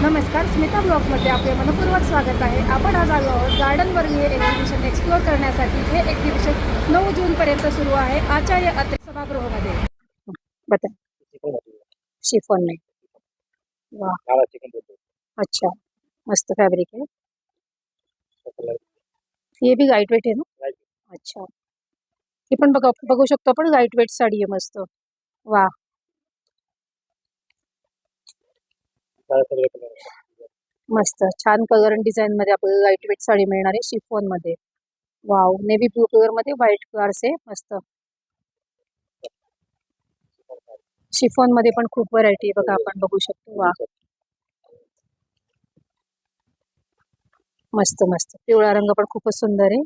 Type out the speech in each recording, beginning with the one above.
नमस्कार, स्मिता ब्लॉगमध्ये आपले मनपूर्वक स्वागत आहे. आपण आज आलो आहोत गार्डनवर हे एक्झिबिशन एक्सप्लोअर करण्यासाठी. हे एक्झिबिशन 9 जूनपर्यंत सुरू आहे आचार्य अत्रे सभागृहामध्ये. बता शिफॉन में. वाह, अच्छा, मस्त फैब्रिक है. ये भी लाइट वेट है ना. अच्छा, हे पण बघू शकतो आपण. लाइट वेट साडी आहे मस्त. वाह, मस्त छान कलर आणि डिझाईन मध्ये आपल्याला लाइट वेट साडी मिळणार आहे शिफॉन मध्ये. वाव, नेव्ही ब्लू कलर मध्ये व्हाईट कलर्स आहे मस्त. शिफॉन मध्ये पण खूप व्हरायटी आहे बघा, आपण बघू शकतो. वा, मस्त मस्त पिवळा रंग पण खूपच सुंदर आहे.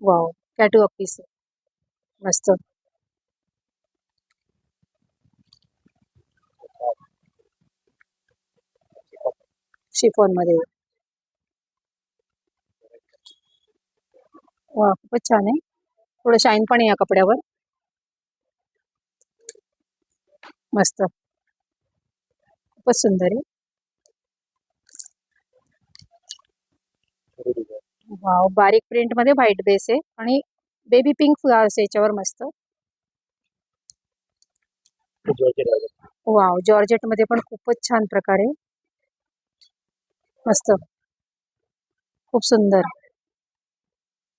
वाव, कॅटवॉक पीस मस्त. शिफॉन मध्ये वा, खूपच छान आहे. थोडं शाईन पण आहे या कपड्यावर. मस्त, खूपच सुंदर आहे. वाव, बारीक प्रिंट मध्ये व्हाईट बेस आहे आणि बेबी पिंक फ्लावर्स याच्यावर मस्त. वाव, जॉर्जेट मध्ये पण खूपच छान प्रकारे मस्त, खूप सुंदर.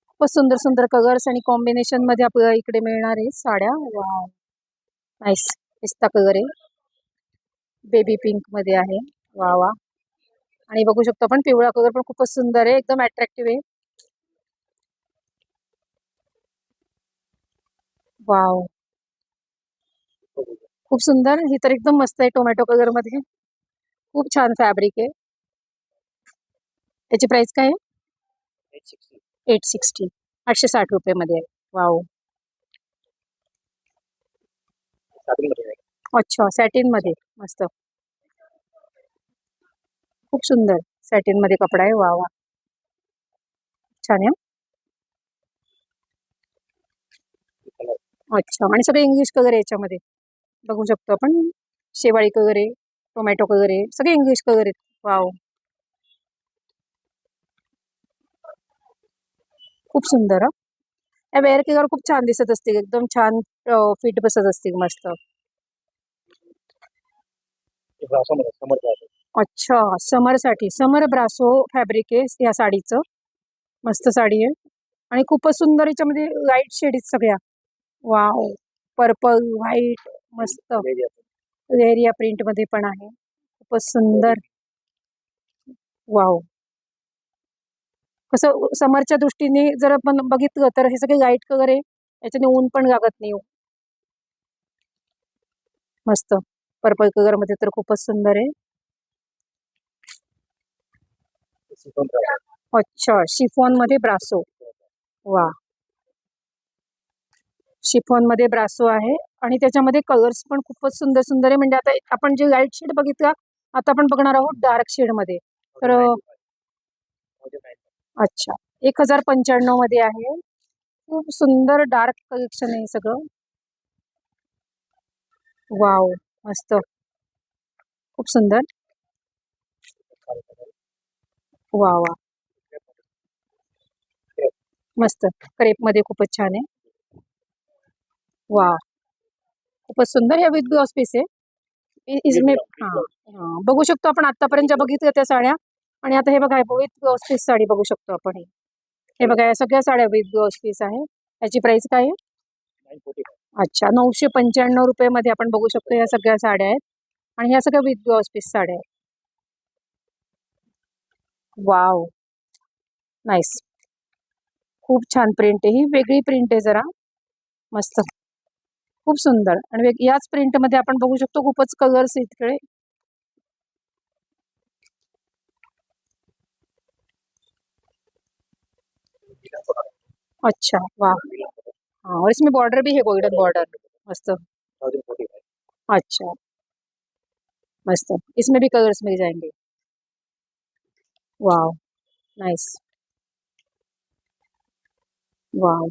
खूपच सुंदर सुंदर कलर्स आणि कॉम्बिनेशन मध्ये आपल्याला इकडे मिळणार आहे साड्या. Wow, nice. पिस्ता कलर आहे, बेबी पिंक मध्ये आहे. वा वा, आणि बघू शकतो आपण पिवळा कलर पण खूपच सुंदर आहे, एकदम अट्रॅक्टिव्ह आहे. वाव, खूप सुंदर. ही तर एकदम मस्त आहे टोमॅटो कलर मध्ये. खूप छान फॅब्रिक आहे. त्याची प्राइस काय आहे? 860, 860 रुपये मध्ये आहे. वाव, अच्छा, सॅटिन मध्ये मस्त, खूप सुंदर सॅटिन मध्ये कपडा आहे. वा वा, छान आहे. अच्छा, आणि सगळे इंग्लिश कलर आहे याच्यामध्ये बघू शकतो आपण. शेवाळी कलर आहे, टोमॅटो कलर आहे, सगळे इंग्लिश कलर आहेत. वाव, खूप सुंदर. या वेअर केल्यावर खूप छान दिसत असतील, एकदम छान फिट बसत असतील मस्त. अच्छा, समर साठी समर ब्रासो फॅब्रिक आहे या साडीचं. मस्त साडी आहे आणि खूपच सुंदर. याच्यामध्ये लाईट शेड आहेत सगळ्या. वाव, पर्पल, व्हाईट, मस्त. लेरिया प्रिंट मध्ये पण आहे, खूपच सुंदर. वाव, कसं समरच्या दृष्टीने जर आपण बघितलं तर हे सगळे लाईट कलर आहे, याच्याने ऊन पण लागत नाही. मस्त, पर्पल कलर मध्ये तर खूपच सुंदर आहे. अच्छा, शिफॉन मध्ये ब्रासो. वा, शिफॉन मध्ये ब्रासो आहे आणि त्याच्यामध्ये कलर्स पण खूपच सुंदर सुंदर आहे. म्हणजे आता आपण जे लाईट शेड बघितलं, आता आपण बघणार आहोत डार्क शेड मध्ये. तर अच्छा, 1095 मध्ये आहे. खूप सुंदर डार्क कलेक्शन आहे सगळं. वाव, मस्त, खूप सुंदर. वा वा, मस्त, क्रेप मध्ये खूपच छान आहे. वा, खूपच सुंदर. हे विथ ब्लाउज पीस आहे. इसमें बघू शकतो आपण आतापर्यंत ज्या बघितल्या त्या साड्या, आणि आता हे बघा विथ ब्लाउज पीस साडी बघू शकतो आपण. हे बघा, या सगळ्या साड्या विथ ब्लाउज पीस आहे. याची प्राइस काय आहे? अच्छा, 995 रुपये मध्ये आपण बघू शकतो या सगळ्या साड्या आहेत आणि ह्या सगळ्या विथ ब्लाउज पीस साड्या आहेत. वाव, नाईस, खूप छान प्रिंट आहे. ही वेगळी प्रिंट आहे जरा, मस्त, खूप सुंदर. आणि याच प्रिंट मध्ये आपण बघू शकतो खूपच कलर्स इकडे. अच्छा, वाह, हाँ, और इसमें बॉर्डर भी है, गोल्डन बॉर्डर, मस्त. अच्छा, मस्त, इसमें भी कलर्स मिल जाएंगे. Wow, nice. वाव,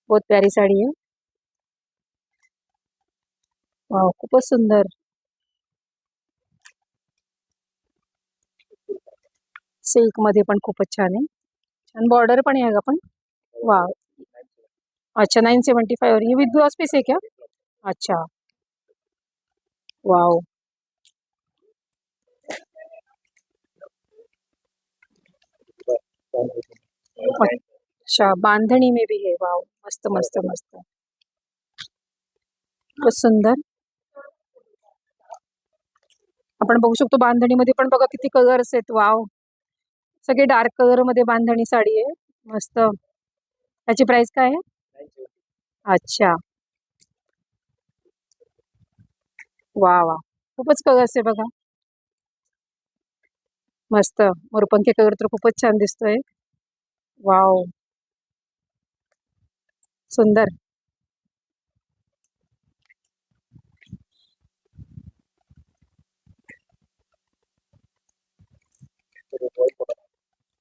बहुत प्यारी साड़ी है. वाव, खूपच सुंदर. सिल्क मध्ये पण खूपच छान आहे. छान बॉर्डर पण आहे का पण. वा. अच्छा 975 ये विथ ब्लाउज पीस है क्या? अच्छा. वाव. अच्छा बांधणी में भी है. वाव मस्त मस्त मस्त. खूप सुंदर. आपण बघू शकतो बांधणीमध्ये पण बघा किती कलर्स आहेत. वाव. सगळे डार्क कलर मध्ये बांधणी साडी आहे. मस्त. त्याची प्राइस काय आहे? अच्छा. वा वा. खूपच कलर्स आहे बघा. मस्त. मोरपंखी कलर तर खूपच छान दिसतोय. वाव. सुंदर.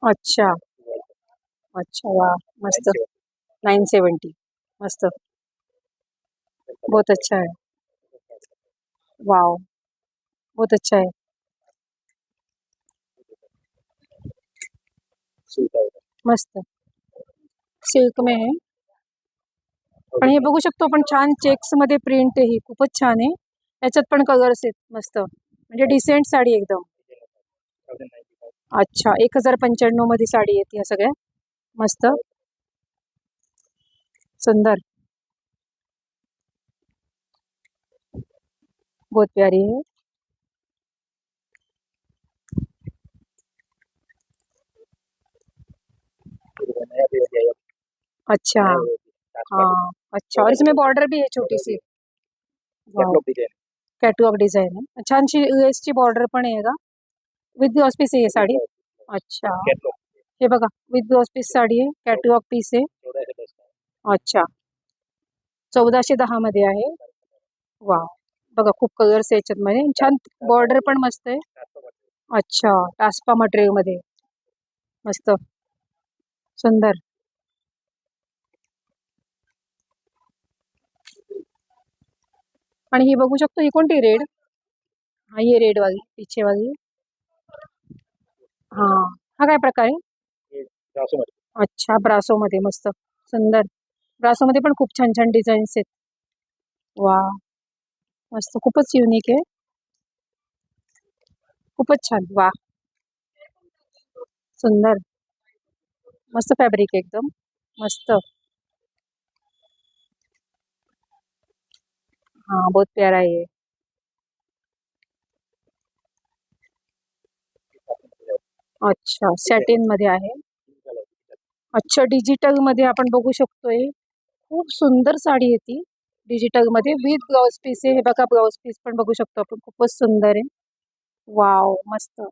अच्छा. अच्छा वाह मस्त. 970 मस्त. बहुत अच्छा है. वाव. बहुत अच्छा है. मस्त. सिल्क में है. पण हे बघू शकतो आपण छान चेक्स मध्ये प्रिंट आहे. ही खूपच छान आहे. याच्यात पण कलर्स आहेत मस्त. म्हणजे डिसेंट साडी एकदम. अच्छा 1095 मध्ये साडी येते ह्या सगळ्या. मस्त. सुंदर. बहुत प्यारी है. अच्छा. हाँ. अच्छा और इसमें बॉर्डर भी है छोटी सी. कॅटलॉग डिझाईन आहे. छानशी यूएस ची बॉर्डर पण आहे का? विथ ब्लाउज पीस आहे ही साडी. अच्छा. हे बघा विथ ब्लाउज पीस साडी आहे. कॅटलॉग पीस आहे. अच्छा 1410 मध्ये आहे. वा. बघा खूप कलर्स आहे याच्यात. छान बॉर्डर पण मस्त आहे. अच्छा टास्पा मटेरियल मध्ये. मस्त. सुंदर. आणि ही बघू शकतो ही कोणती रेड. हा ये रेड वाली पीछे वाली. हा हा काय प्रकार आहे? अच्छा ब्रासो मध्ये मस्त. सुंदर. ब्रासो मध्ये पण खूप छान छान डिझाईन्स आहेत. वा मस्त. खूपच युनिक आहे. खूपच छान. वा. सुंदर. मस्त फॅब्रिक एकदम. मस्त. हाँ बहुत प्यारा है ये. अच्छा सॅटिन मध्ये आहे. अच्छा डिजिटल मध्ये आपण बघू शकतोय. खूप सुंदर साडी आहे ती. डिजिटल मध्ये विथ ब्लाउज पीस आहे. हे बघा ब्लाउज पीस पण बघू शकतो आपण. खूपच सुंदर आहे. वाव मस्त.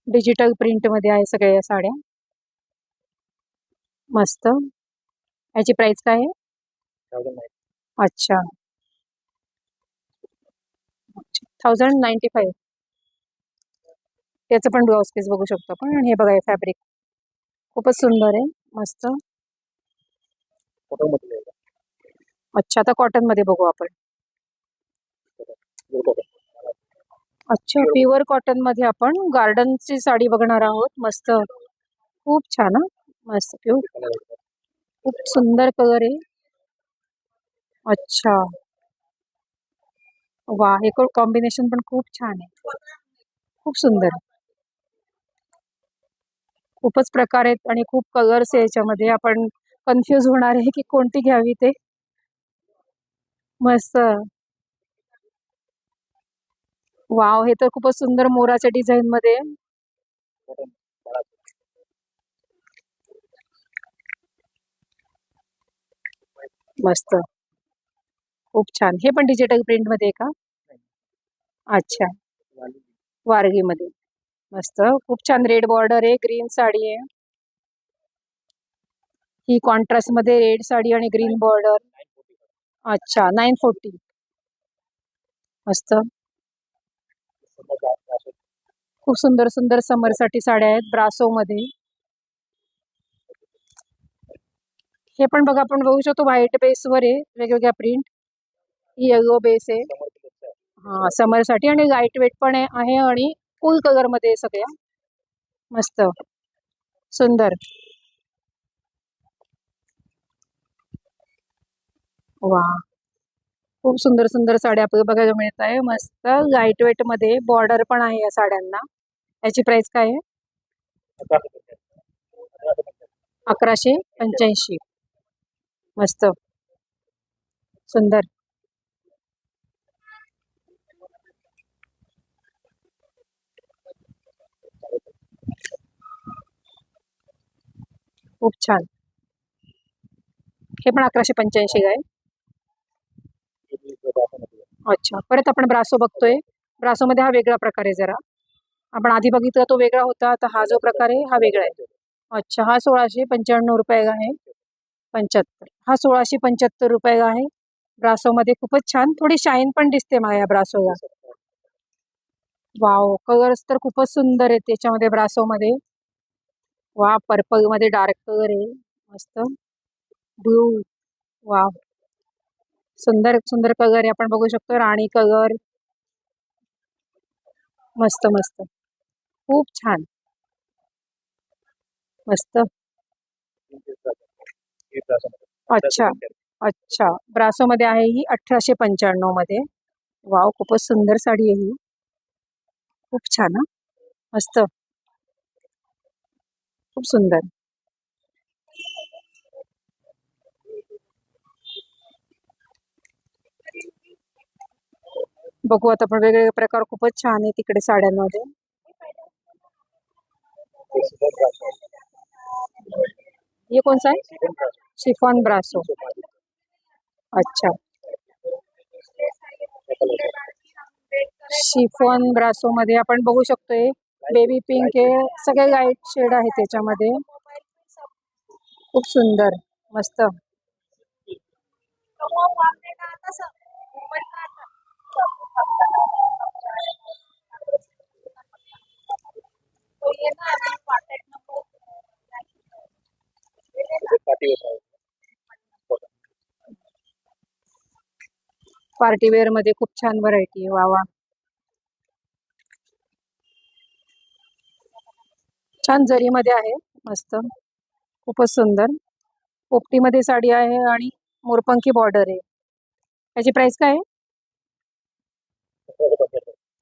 डिजिटल प्रिंट मध्ये आहे सगळ्या या साड्या. मस्त. याची प्राइस काय आहे? अच्छा. 1095. त्याचं पण ब्लाउज पीस बघू शकतो आपण. आणि हे बघा हे फॅब्रिक खूपच सुंदर आहे. मस्त. अच्छा आता कॉटन मध्ये बघू आपण. अच्छा प्युअर कॉटन मध्ये आपण गार्डनची साडी बघणार आहोत. मस्त. खूप छान हा. मस्त प्युअर. खूप सुंदर कलर आहे. अच्छा. वा हे कॉम्बिनेशन पण खूप छान आहे. खूप सुंदर. खूपच प्रकार आहेत आणि खूप कलर्स आहे याच्यामध्ये. आपण कन्फ्यूज होणार आहे की कोणती घ्यावी ते. मस्त. वाव हे तर खूपच सुंदर मोराच्या डिझाईन मध्ये. मस्त. खूप छान. हे पण डिजिटल प्रिंट मध्ये आहे का? अच्छा वारगी मध्ये. मस्त. खूप छान रेड बॉर्डर आहे. ग्रीन साडी आहे. ही कॉन्ट्रास्ट मध्ये रेड साडी आणि ग्रीन बॉर्डर. अच्छा 940. मस्त. खूप सुंदर सुंदर समर साठी साड्या आहेत ब्रासो मध्ये. हे पण बघा आपण बघू शकतो व्हाईट बेस वर आहे. वेगवेगळ्या प्रिंट. येलो बेस आहे. हा समर साठी आणि लाईट वेट पण आहे आणि कूल कलर मध्ये सगळ्या. मस्त सुंदर. वा, खूप सुंदर सुंदर साड्या आपल्याला बघायला मिळत आहे. मस्त लाईट वेट मध्ये बॉर्डर पण आहे या साड्यांना. याची प्राइस काय आहे? 1185. मस्त सुंदर. खूप छान. हे पण 1185 आहे. अच्छा, परत आपण ब्रासो बघतोय. ब्रासो मध्ये हा वेगळा प्रकार आहे जरा. आपण आधी बघितला तो वेगळा होता, आता हा जो प्रकार आहे हा वेगळा आहे. अच्छा, हा 1695 रुपये आहे. 75. हा 1675 रुपये आहे. ब्रासो मध्ये खूपच छान. थोडी शाईन पण दिसते मला या ब्रासोला. वाव, कलर्स तर खूपच सुंदर आहेत त्याच्यामध्ये ब्रासो मध्ये. वा, पर्पल मध्ये डार्क कलर आहे. मस्त ब्लू. वाव, सुंदर सुंदर कलर आहे. आपण बघू शकतो राणी कलर. मस्त मस्त, खूप छान. मस्त. अच्छा अच्छा, ब्रासो मध्ये आहे ही 1895 मध्ये. वाव, खूपच सुंदर साडी आहे ही. खूप छान हा. मस्त, खूप सुंदर. बघू आता आपण वेगवेगळे प्रकार. खूपच छान आहे तिकडे साड्यांमध्ये. ये कौन सा है? शिफॉन ब्रासो. अच्छा, शिफॉन ब्रासो मध्ये आपण बघू शकतोय बेबी पिंक आहे. सगळे लाईट शेड आहे त्याच्यामध्ये. खूप सुंदर. मस्त. पार्टी वेअर मध्ये खूप छान व्हरायटी आहे. वा वा, छान जरी मध्ये आहे. मस्त, खूपच सुंदर. पोपटी मध्ये साडी आहे आणि मोरपंखी बॉर्डर आहे. याची प्राइस काय आहे?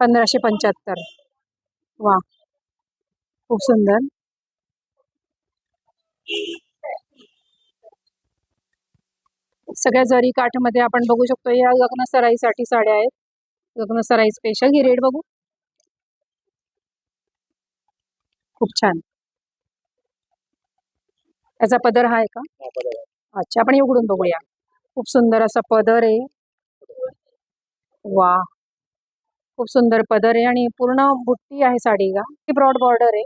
1575. वा, खूप सुंदर. सगळ्या जरी काठमध्ये आपण बघू शकतो. या लग्न सराईसाठी साड्या आहेत. लग्न सराई स्पेशल. ही रेट बघू. खूप छान. याचा पदर हा आहे का? अच्छा, आपण उघडून बघूया. खूप सुंदर असा पदर आहे. वा, खूप सुंदर पदर आहे आणि पूर्ण बुट्टी आहे साडीला. ही ब्रॉड बॉर्डर आहे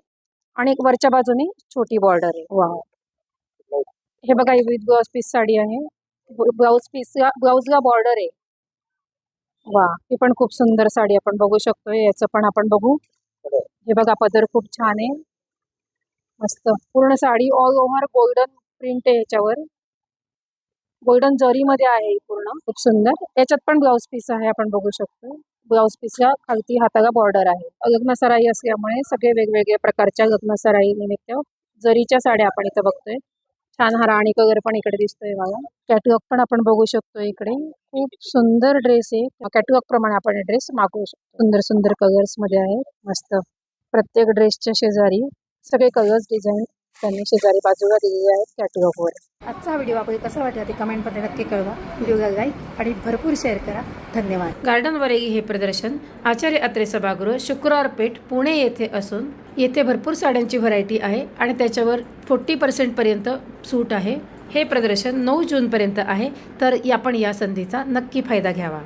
आणि एक वरच्या बाजूने छोटी बॉर्डर आहे. वा, हे बघा, ही विथ ब्लाउज पीस साडी आहे. ब्लाउजला बॉर्डर आहे. वा, ही पण खूप सुंदर साडी आपण बघू शकतोय. याचं पण आपण बघू. हे बघा, पदर खूप छान आहे. मस्त, पूर्ण sari all over golden print आहे. याच्यावर गोल्डन जरी मध्ये आहे ही पूर्ण. खूप सुंदर. याच्यात पण ब्लाउज पीस आहे आपण बघू शकतो. ब्लाउज पीसला खालती हाताला बॉर्डर आहे. लग्न सराई असल्यामुळे सगळे वेगवेगळ्या प्रकारच्या लग्न सराई निमित्त जरीच्या साड्या आपण इथं बघतोय. छान हा राणी कलर पण इकडे दिसतोय मला. कॅटलॉग पण आपण बघू शकतो इकडे. खूप सुंदर ड्रेस आहे. कॅटलॉग प्रमाणे आपण ड्रेस मागवू शकतो. सुंदर सुंदर कलर्स मध्ये आहेत. मस्त. प्रत्येक ड्रेसच्या शेजारी सगळे कलर्स डिझाईन त्यांनी शेजारी बाजूला दिलेले आहेत कॅटलॉगवर. आजचा व्हिडिओ आपल्याला कसा वाटला ते कमेंटमध्ये नक्की कळवा. व्हिडिओला लाईक आणि भरपूर शेअर करा. धन्यवाद. गार्डन वरेगी हे प्रदर्शन आचार्य अत्रे सभागृह, शुक्रवार पेठ, पुणे येथे असून येथे भरपूर साड्यांची व्हरायटी आहे आणि त्याच्यावर 40% पर्यंत सूट आहे. हे प्रदर्शन 9 जूनपर्यंत आहे. तर आपण या संधीचा नक्की फायदा घ्यावा.